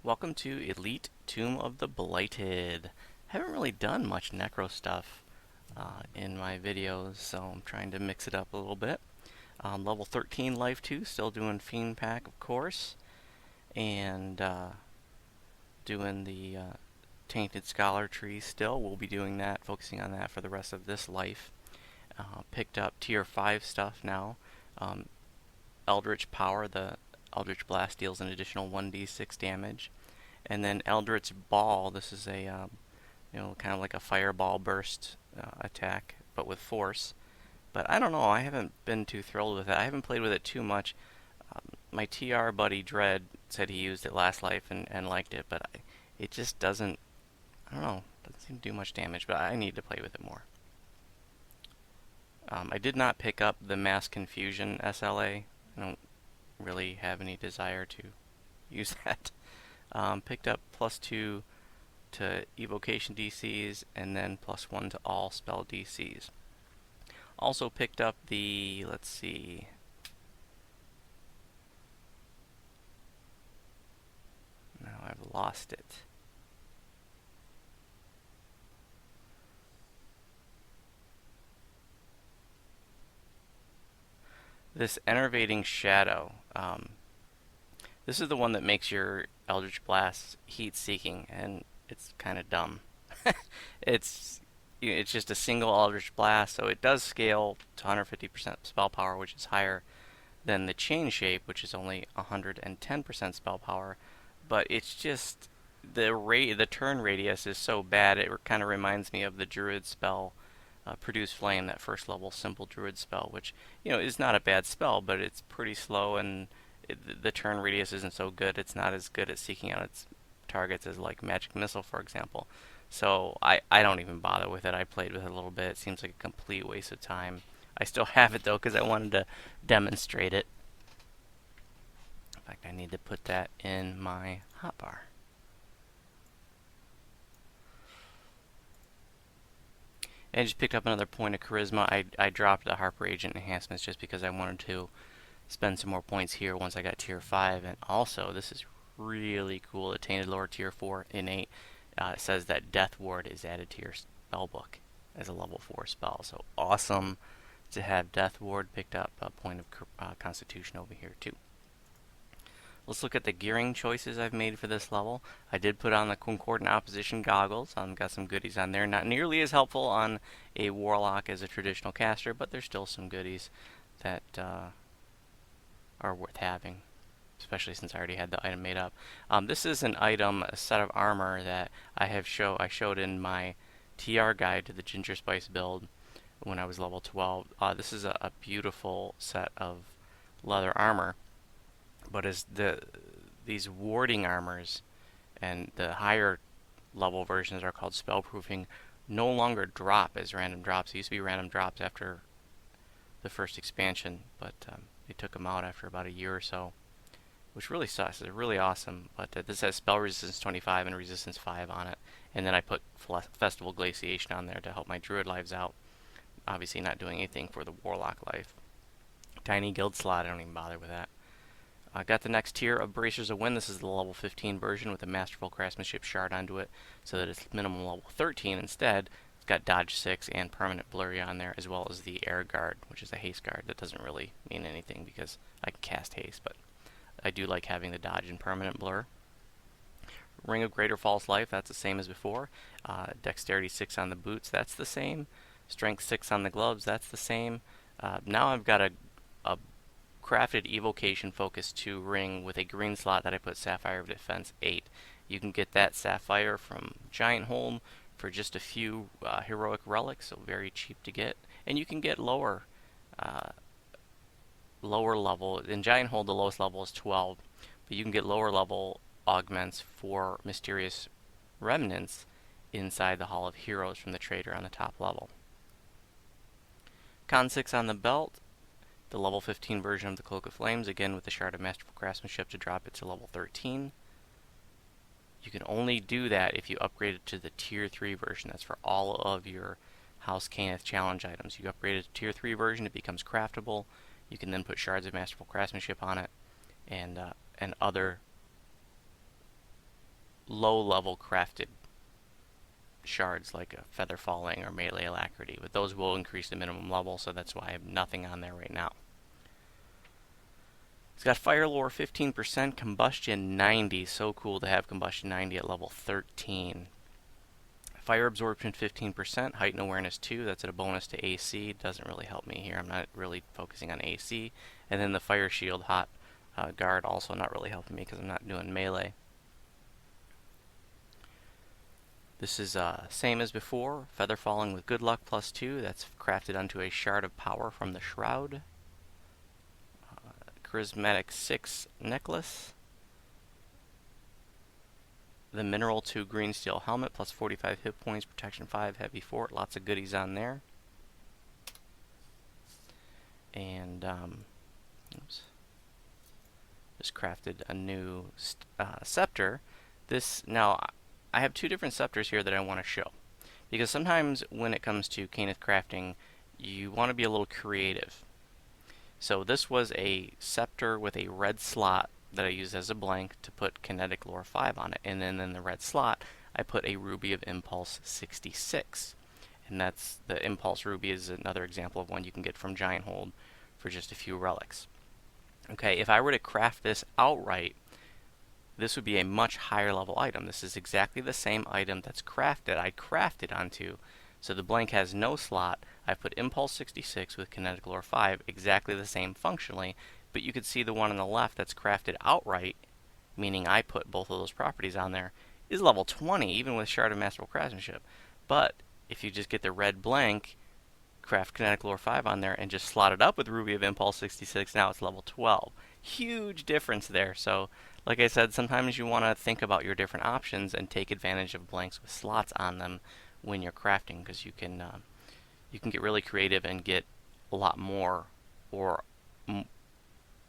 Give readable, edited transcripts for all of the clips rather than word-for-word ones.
Welcome to Elite Tomb of the Blighted. Haven't really done much necro stuff in my videos, so I'm trying to mix it up a little bit. Level 13 Life 2, still doing Fiend Pact, of course, and doing the Tainted Scholar Tree still. We'll be doing that, focusing on that for the rest of this life. Picked up Tier 5 stuff now. Um, Eldritch Power, the Eldritch Blast deals an additional 1d6 damage. And then Eldritch Ball, this is a kind of like a fireball burst attack, but with force. But I don't know, I haven't been too thrilled with it. I haven't played with it too much. My TR buddy Dread said he used it last life and liked it, but it just doesn't, I don't know, doesn't seem to do much damage, but I need to play with it more. I did not pick up the Mass Confusion SLA. I don't really have any desire to use that. Picked up +2 to evocation DCs and then +1 to all spell DCs. Also picked up the, let's see, now I've lost it. This Enervating Shadow. This is the one that makes your Eldritch Blast heat-seeking, and it's kind of dumb. it's it's just a single Eldritch Blast, so it does scale to 150% spell power, which is higher than the Chain Shape, which is only 110% spell power. But it's just the turn radius is so bad. It kind of reminds me of the Druid spell, Produce Flame, that first level simple Druid spell, which is not a bad spell, but it's pretty slow and the turn radius isn't so good. It's not as good at seeking out its targets as like Magic Missile, for example. So I don't even bother with it. I played with it a little bit. It seems like a complete waste of time. I still have it though because I wanted to demonstrate it. In fact, I need to put that in my hotbar. And I just picked up another point of charisma. I dropped the Harper Agent enhancements just because I wanted to spend some more points here once I got tier 5. And also, this is really cool. The Tainted Lore tier 4 innate says that Death Ward is added to your spellbook as a level 4 spell. So awesome to have Death Ward. Picked up a point of Constitution over here too. Let's look at the gearing choices I've made for this level. I did put on the Concordant Opposition goggles. Got some goodies on there. Not nearly as helpful on a Warlock as a traditional caster, but there's still some goodies that are worth having, especially since I already had the item made up. This is an item, a set of armor that I showed in my TR guide to the Gingerspyce build when I was level 12. This is a beautiful set of leather armor, but as these warding armors and the higher level versions are called spellproofing, no longer drop as random drops. It used to be random drops after the first expansion, but they took them out after about a year or so, which really sucks. It's really awesome, but this has spell resistance 25 and resistance 5 on it, and then I put Festival Glaciation on there to help my Druid lives out. Obviously not doing anything for the Warlock life. Tiny Guild Slot, I don't even bother with that. I got the next tier of Bracers of Wind. This is the level 15 version with a Masterful Craftsmanship shard onto it, so that it's minimum level 13 instead. It's got Dodge 6 and Permanent Blurry on there, as well as the Air Guard, which is a Haste Guard. That doesn't really mean anything because I can cast Haste, but I do like having the Dodge and Permanent Blur. Ring of Greater False Life, that's the same as before. Dexterity 6 on the boots, that's the same. Strength 6 on the gloves, that's the same. Now I've got a crafted Evocation Focus 2 ring with a green slot that I put Sapphire of Defense 8. You can get that Sapphire from Giant Hold for just a few heroic relics, so very cheap to get. And you can get lower level. In Giant Hold, the lowest level is 12, but you can get lower level augments for Mysterious Remnants inside the Hall of Heroes from the trader on the top level. Con 6 on the belt. The level 15 version of the Cloak of Flames, again with the Shard of Masterful Craftsmanship to drop it to level 13. You can only do that if you upgrade it to the Tier 3 version. That's for all of your House Cannith challenge items. You upgrade it to Tier 3 version, it becomes craftable. You can then put Shards of Masterful Craftsmanship on it and other low-level crafted shards like a Feather Falling or Melee Alacrity, but those will increase the minimum level, so that's why I have nothing on there right now. It's got Fire Lore 15%, Combustion 90, so cool to have Combustion 90 at level 13. Fire Absorption 15%, Height and Awareness 2, that's at a bonus to AC, doesn't really help me here, I'm not really focusing on AC. And then the Fire Shield Hot Guard also not really helping me because I'm not doing melee. This is same as before, Feather Falling with Good Luck plus 2, that's crafted onto a Shard of Power from the Shroud. Charismatic 6 Necklace. The Mineral 2 Green Steel Helmet plus 45 hit points, Protection 5, Heavy Fort, lots of goodies on there. And, oops. Just crafted a new scepter. Now, I have two different scepters here that I want to show. Because sometimes when it comes to Kenneth crafting, you want to be a little creative. So this was a scepter with a red slot that I used as a blank to put Kinetic Lore 5 on it. And then in the red slot, I put a Ruby of Impulse 66. And that's the Impulse Ruby is another example of one you can get from Giant Hold for just a few relics. Okay, if I were to craft this outright, this would be a much higher level item. This is exactly the same item that's crafted. I crafted onto. So the blank has no slot. I put Impulse 66 with Kinetic Lore 5, exactly the same functionally, but you could see the one on the left that's crafted outright, meaning I put both of those properties on there, is level 20, even with Shard of Masterful Craftsmanship. But if you just get the red blank, craft Kinetic Lore 5 on there, and just slot it up with Ruby of Impulse 66, now it's level 12. Huge difference there. So, like I said, sometimes you want to think about your different options and take advantage of blanks with slots on them when you're crafting, because you can get really creative and get a lot more or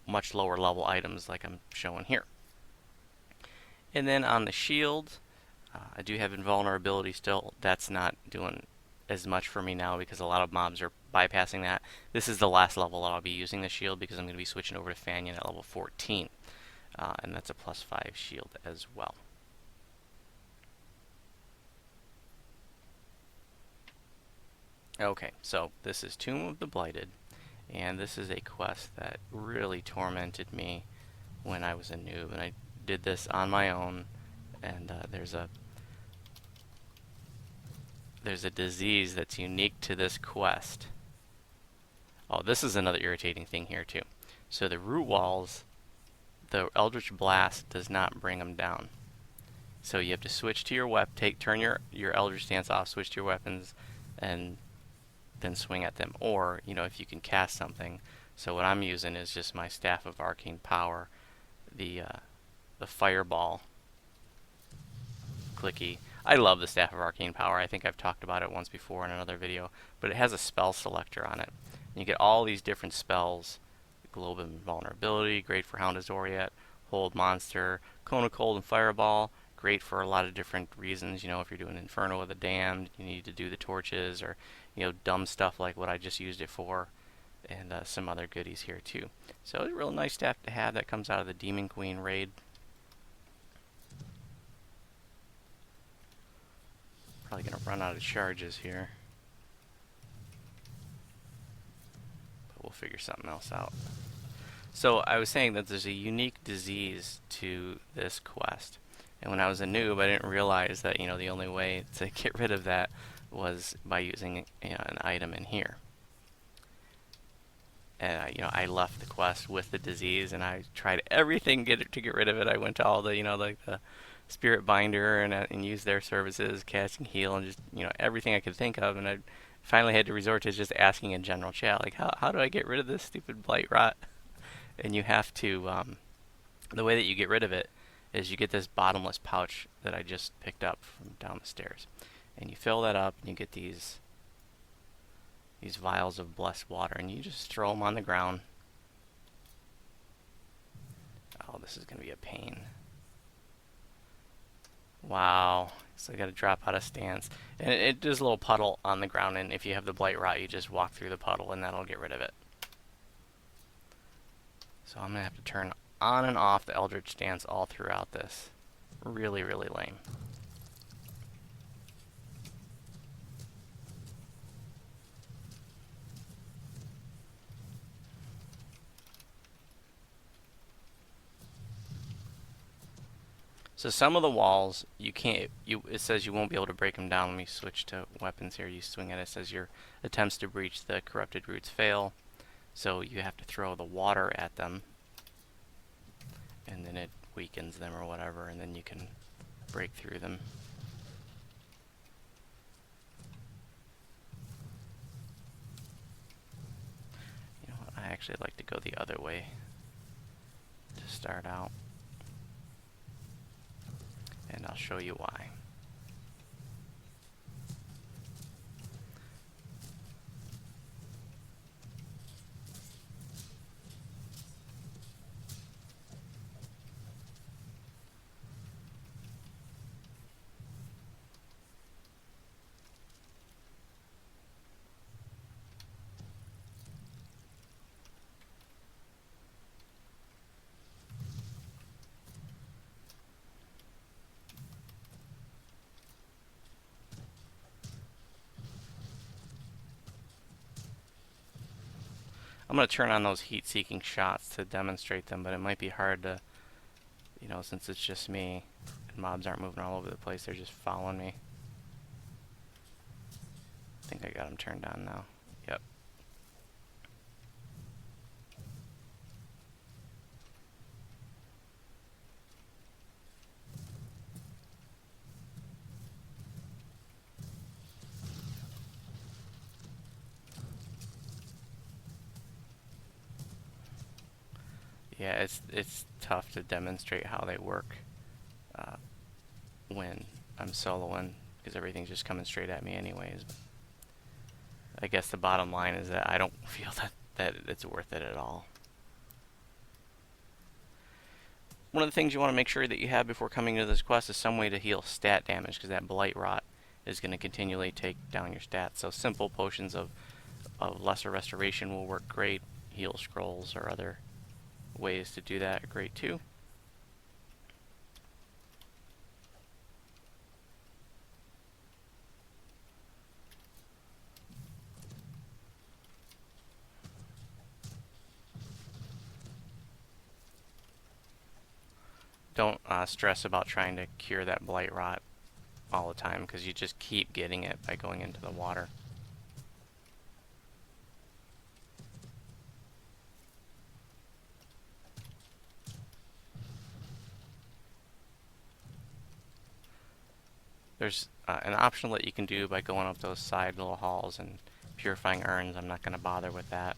much lower level items like I'm showing here. And then on the shield, I do have invulnerability still. That's not doing as much for me now because a lot of mobs are bypassing that. This is the last level I'll be using the shield because I'm going to be switching over to Fanion at level 14. And that's a +5 shield as well. Okay, so this is Tomb of the Blighted, and this is a quest that really tormented me when I was a noob, and I did this on my own, and there's a disease that's unique to this quest. Oh, this is another irritating thing here too. So the root walls, the Eldritch Blast does not bring them down. So you have to switch to your weapon, turn your Eldritch Stance off, switch to your weapons, and then swing at them. Or, you know, if you can cast something. So what I'm using is just my Staff of Arcane Power, the Fireball clicky. I love the Staff of Arcane Power. I think I've talked about it once before in another video, but it has a spell selector on it. And you get all these different spells. Globe of Invulnerability, great for Hound of Zoriat, Hold Monster, Cone of Cold and Fireball, great for a lot of different reasons. You know, if you're doing Inferno with the Damned, you need to do the torches, or, you know, dumb stuff like what I just used it for, and some other goodies here too. So it's a real nice staff to have that comes out of the Demon Queen raid. Probably gonna run out of charges here, but we'll figure something else out. So I was saying that there's a unique disease to this quest, and when I was a noob, I didn't realize that, you know, the only way to get rid of that was by using, you know, an item in here. And you know, I left the quest with the disease, and I tried everything to get rid of it. I went to all the, you know, like the Spirit Binder and used their services, casting heal, and just, you know, everything I could think of. And I finally had to resort to just asking in general chat, like, how do I get rid of this stupid blight rot? And you have to, the way that you get rid of it is you get this bottomless pouch that I just picked up from down the stairs, and you fill that up, and you get these vials of blessed water, and you just throw them on the ground. Oh, this is going to be a pain. Wow. So I got to drop out of stance. And it does a little puddle on the ground, and if you have the blight rot, you just walk through the puddle, and that'll get rid of it. So I'm going to have to turn on and off the Eldritch Stance all throughout this. Really, really lame. So some of the walls you can't. It says you won't be able to break them down. Let me switch to weapons here. You swing at it. It says your attempts to breach the corrupted roots fail. So you have to throw the water at them, and then it weakens them or whatever, and then you can break through them. You know what? I actually like to go the other way to start out. And I'll show you why. I'm going to turn on those heat-seeking shots to demonstrate them, but it might be hard to, you know, since it's just me and mobs aren't moving all over the place, they're just following me. I think I got them turned on now. Yep. Yeah, it's tough to demonstrate how they work when I'm soloing, because everything's just coming straight at me anyways. But I guess the bottom line is that I don't feel that it's worth it at all. One of the things you want to make sure that you have before coming to this quest is some way to heal stat damage, because that blight rot is going to continually take down your stats. So simple potions of lesser restoration will work great. Heal scrolls or other ways to do that are great too. Don't stress about trying to cure that blight rot all the time, because you just keep getting it by going into the water. There's an optional that you can do by going up those side little halls and purifying urns. I'm not going to bother with that.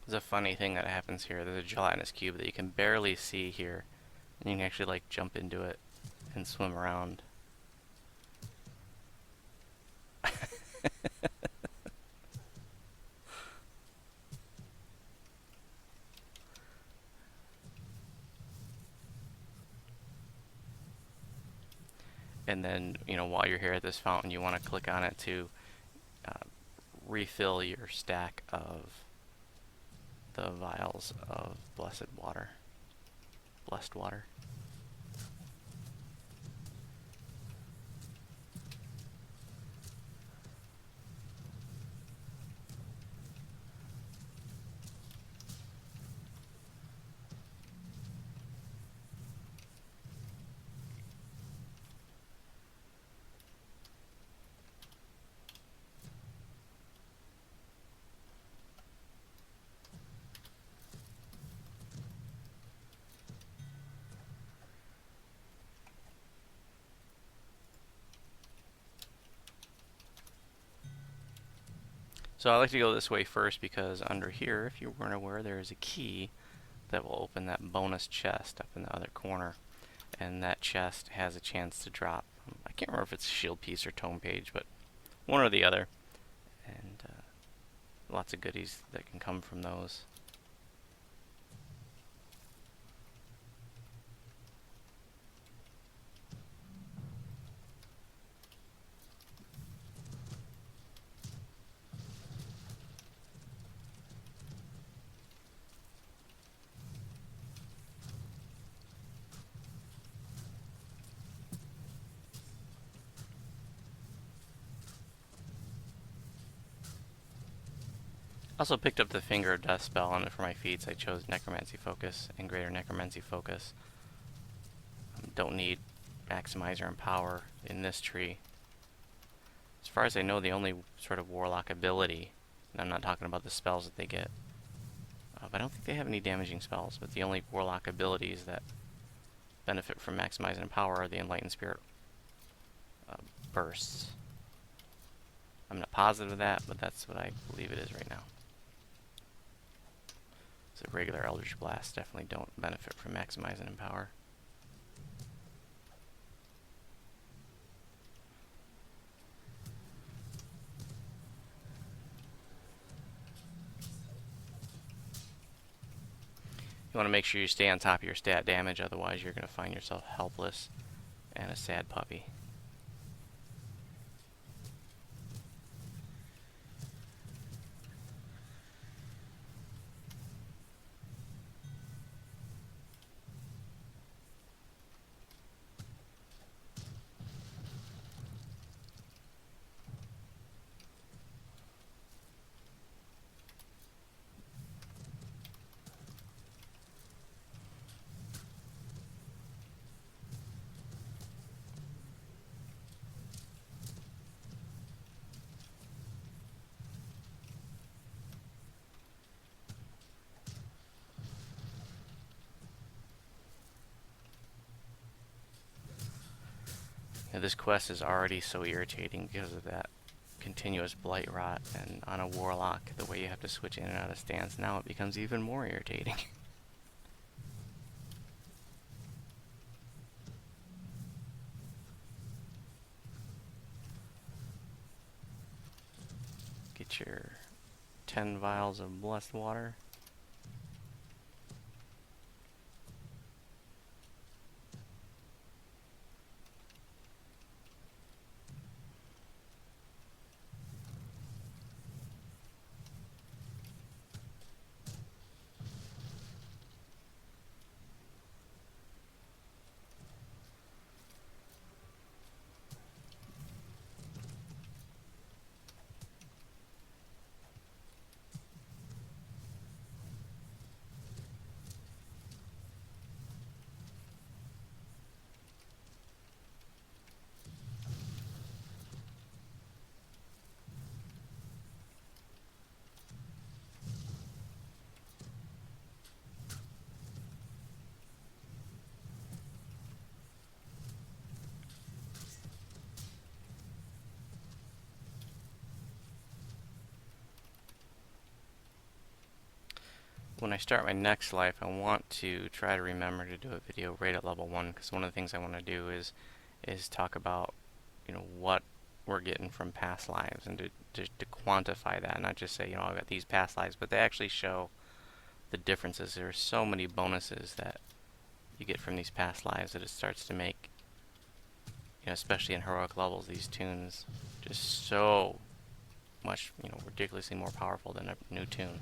There's a funny thing that happens here. There's a gelatinous cube that you can barely see here, and you can actually like jump into it and swim around. And then, you know, while you're here at this fountain, you want to click on it to refill your stack of the vials of blessed water. Blessed water. So I like to go this way first because under here, if you weren't aware, there is a key that will open that bonus chest up in the other corner. And that chest has a chance to drop, I can't remember if it's a shield piece or tome page, but one or the other. And lots of goodies that can come from those. Also picked up the Finger of Death spell, and for my feats I chose Necromancy Focus and Greater Necromancy Focus. Don't need Maximizer and Power in this tree. As far as I know, the only sort of Warlock ability, and I'm not talking about the spells that they get, but I don't think they have any damaging spells, but the only Warlock abilities that benefit from Maximizing and Power are the Enlightened Spirit bursts. I'm not positive of that, but that's what I believe it is right now. So regular Eldritch Blasts definitely don't benefit from Maximizing in Power. You want to make sure you stay on top of your stat damage, otherwise you're going to find yourself helpless and a sad puppy. Now, this quest is already so irritating because of that continuous blight rot, and on a Warlock, the way you have to switch in and out of stance, now it becomes even more irritating. Get your 10 vials of blessed water. When I start my next life, I want to try to remember to do a video right at level 1, because one of the things I want to do is talk about, what we're getting from past lives, and to quantify that, not just say, I've got these past lives, but they actually show the differences. There are so many bonuses that you get from these past lives that it starts to make, especially in heroic levels, these tunes just so much, ridiculously more powerful than a new tune.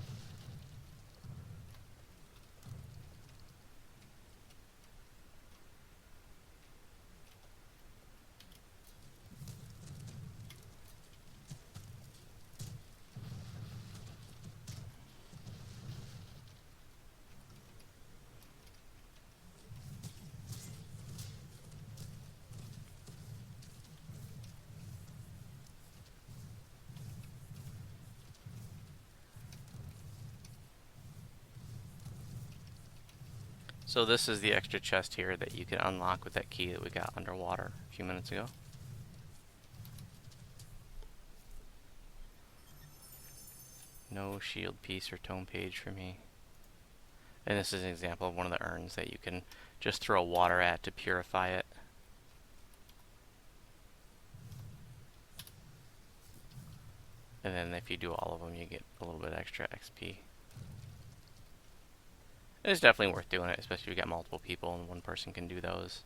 So this is the extra chest here that you can unlock with that key that we got underwater a few minutes ago. No shield piece or tome page for me. And this is an example of one of the urns that you can just throw water at to purify it. And then if you do all of them, you get a little bit extra XP. It's definitely worth doing it, especially if you got multiple people and one person can do those.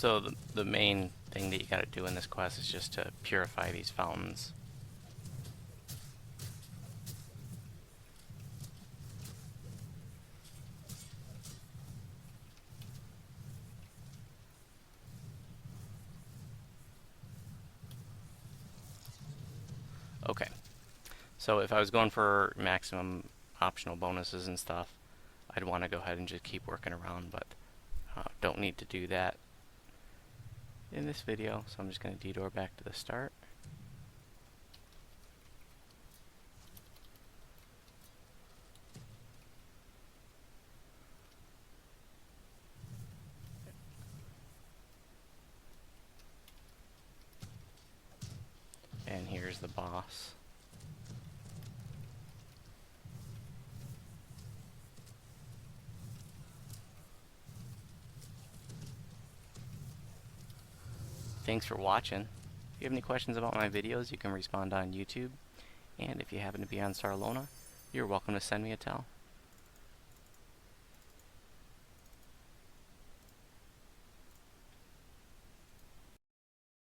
So the main thing that you gotta do in this quest is just to purify these fountains. Okay, so if I was going for maximum optional bonuses and stuff, I'd want to go ahead and just keep working around, but don't need to do that in this video, so I'm just going to detour back to the start. And here's the boss. Thanks for watching. If you have any questions about my videos, you can respond on YouTube. And if you happen to be on Sarlona, you're welcome to send me a tell.